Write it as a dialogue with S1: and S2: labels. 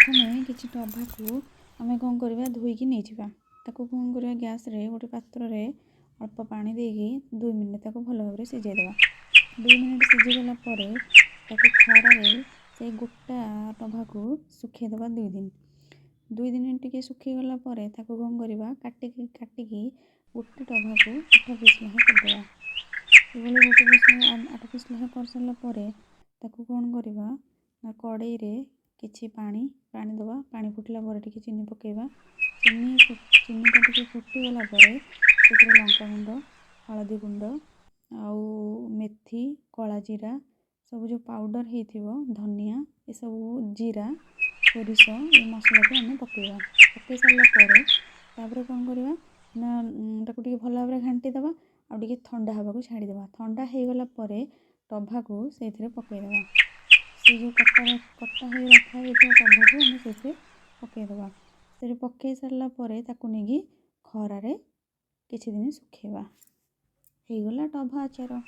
S1: प्रथमे किसी टभा को आम कौन करवा धोईकी नहीं जावा ताको कौन करवा गैस रे गोटे पात्र रे अल्प पानी देकी 2 मिनिट ताको भल भाव सिझाई देवा 2 मिनिट सिझीगला ताको खरा रे से गोटा टभा को सुखे देवा 2 दिन टिके सुखीगला ताको कौन करवा काटिकी गोटे टभा को 8 पीस लेखा करदेवा ये गोटे पीस 8 पीस लेखा कर सारा ताको कौन करवा ना कड़ई रे किछि पानी दवा पानी फुटला टिके चीनी पकेवा चीनीटा टिके फुटीगला से लंका गुंड हलदी गुंड आउ मेथी कला जीरा सब जो पाउडर होइथिबो धनिया ये सब जीरा सोरिष ये मसला को आम पकेवा पकई सारा तापर कौन करवा ना ताको टिके भल भाव घांटी देवा आ टिके ठंडा हवा को छाड़ीदेवा ठंडा हो गला टभा को से पकईदेवा से जो कटा हो रखा टभा को आम से पकईदेवा से पकई सारा नहीं खरारे किछि दिन सुखेवा हो गला टभा आचार।